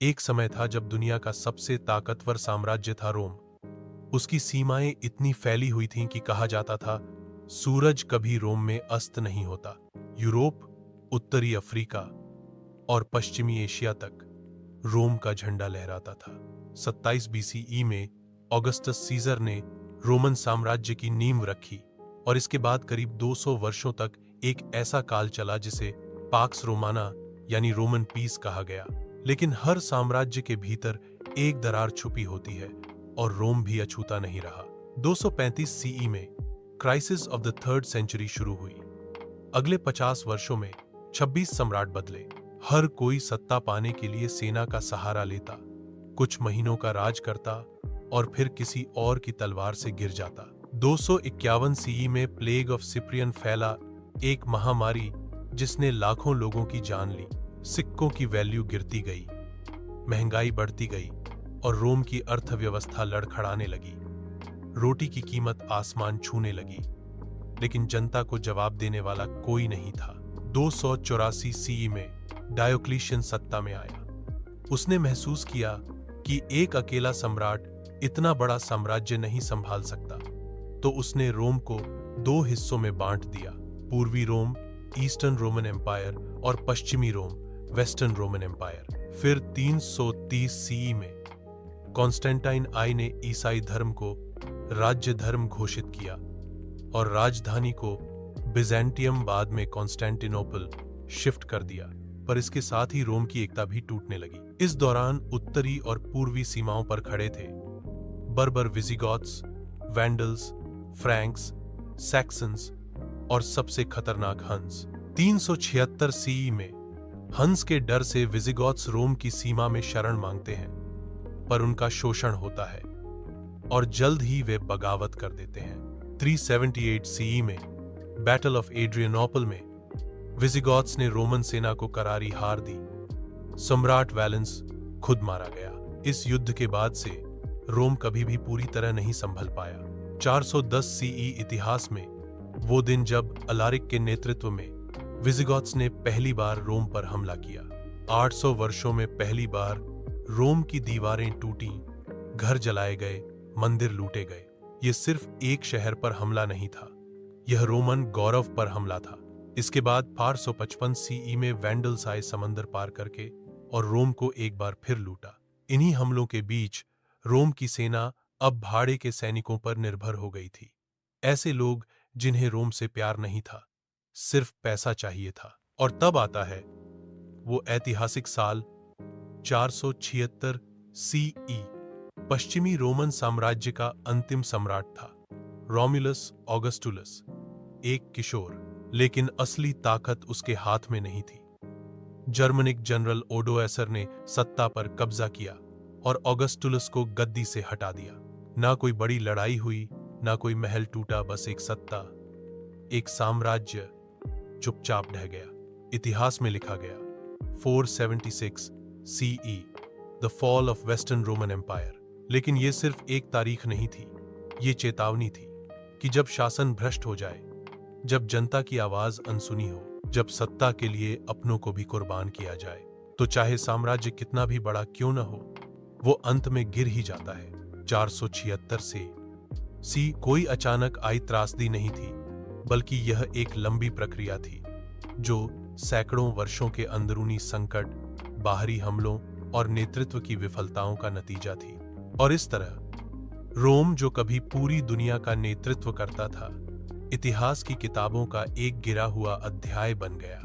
एक समय था जब दुनिया का सबसे ताकतवर साम्राज्य था रोम। उसकी सीमाएं इतनी फैली हुई थीं कि कहा जाता था सूरज कभी रोम में अस्त नहीं होता। यूरोप, उत्तरी अफ्रीका और पश्चिमी एशिया तक रोम का झंडा लहराता था। 27 बीसीई में ऑगस्टस सीजर ने रोमन साम्राज्य की नींव रखी और इसके बाद करीब 200 वर्षों तक एक ऐसा काल चला जिसे पाक्स रोमाना यानी रोमन पीस कहा गया। लेकिन हर साम्राज्य के भीतर एक दरार छुपी होती है और रोम भी अछूता नहीं रहा। 235 सीई में crisis of the third century शुरू हुई। अगले 50 वर्षों में 26 सम्राट बदले। हर कोई सत्ता पाने के लिए सेना का सहारा लेता, कुछ महीनों का राज करता और फिर किसी और की तलवार से गिर जाता। 251 सीई में प्लेग ऑफ सिप्रियन फैला, एक महामारी जिसने लाखों लोगों की जान ली। सिक्कों की वैल्यू गिरती गई, महंगाई बढ़ती गई और रोम की अर्थव्यवस्था लड़खड़ाने लगी। रोटी की कीमत आसमान छूने लगी, लेकिन जनता को जवाब देने वाला कोई नहीं था। 284 सीई में डायोक्लिशियन सत्ता में आया। उसने महसूस किया कि एक अकेला सम्राट इतना बड़ा साम्राज्य नहीं संभाल सकता, तो उसने रोम को 2 हिस्सों में बांट दिया, पूर्वी रोम ईस्टर्न रोमन एम्पायर और पश्चिमी रोम वेस्टर्न रोमन एम्पायर। फिर 330 सीई में कॉन्स्टेंटाइन आई ने ईसाई धर्म को राज्य धर्म घोषित किया और राजधानी को बिजेंटियम बाद में कॉन्स्टेंटिनोपल शिफ्ट कर दिया, पर इसके साथ ही रोम की एकता भी टूटने लगी। इस दौरान उत्तरी और पूर्वी सीमाओं पर खड़े थे बर्बर विजिगॉथ्स, वैंडल्स, फ्रैंक्स, सैक्सन्स और सबसे खतरनाक हंस। 376 सीई में हंस के डर से विजिगॉथ्स रोम की सीमा में शरण मांगते हैं, पर उनका शोषण होता है और जल्द ही वे बगावत कर देते हैं। 378 सीई में बैटल ऑफ एड्रियनोपल में विजिगॉथ्स ने रोमन सेना को करारी हार दी। सम्राट वैलेंस खुद मारा गया। इस युद्ध के बाद से रोम कभी भी पूरी तरह नहीं संभल पाया। 410 सीई इतिहास में वो दिन जब अलारिक के नेतृत्व में विजिगॉथ्स ने पहली बार रोम पर हमला किया। 800 वर्षों में पहली बार रोम की दीवारें टूटी, घर जलाए गए, मंदिर लूटे गए। यह सिर्फ एक शहर पर हमला नहीं था, यह रोमन गौरव पर हमला था। इसके बाद 555 सीई में वैंडल्स आए समंदर पार करके और रोम को एक बार फिर लूटा। इन्हीं हमलों के बीच रोम की सेना अब भाड़े के सैनिकों पर निर्भर हो गई थी। ऐसे लोग जिन्हें रोम से प्यार नहीं था, सिर्फ पैसा चाहिए था। और तब आता है वो ऐतिहासिक साल 476 सीई। पश्चिमी रोमन साम्राज्य का अंतिम सम्राट था रोमुलस ऑगस्टुलस, एक किशोर, लेकिन असली ताकत उसके हाथ में नहीं थी। जर्मनिक जनरल ओडोएसर ने सत्ता पर कब्जा किया और ऑगस्टुलस को गद्दी से हटा दिया। ना कोई बड़ी लड़ाई हुई, ना कोई महल टूटा, बस एक सत्ता, एक साम्राज्य चुपचाप ढह गया। इतिहास में लिखा गया 476 CE, the fall of western Roman empire. लेकिन यह सिर्फ एक तारीख नहीं थी, ये चेतावनी थी कि जब शासन भ्रष्ट हो जाए, जब जनता की आवाज अनसुनी हो, जब सत्ता के लिए अपनों को भी कुर्बान किया जाए, तो चाहे साम्राज्य कितना भी बड़ा क्यों न हो, वो अंत में गिर ही जाता है। 476 से कोई अचानक आई त्रासदी नहीं थी, बल्कि यह एक लंबी प्रक्रिया थी जो सैकड़ों वर्षों के अंदरूनी संकट, बाहरी हमलों और नेतृत्व की विफलताओं का नतीजा थी। और इस तरह रोम, जो कभी पूरी दुनिया का नेतृत्व करता था, इतिहास की किताबों का एक गिरा हुआ अध्याय बन गया।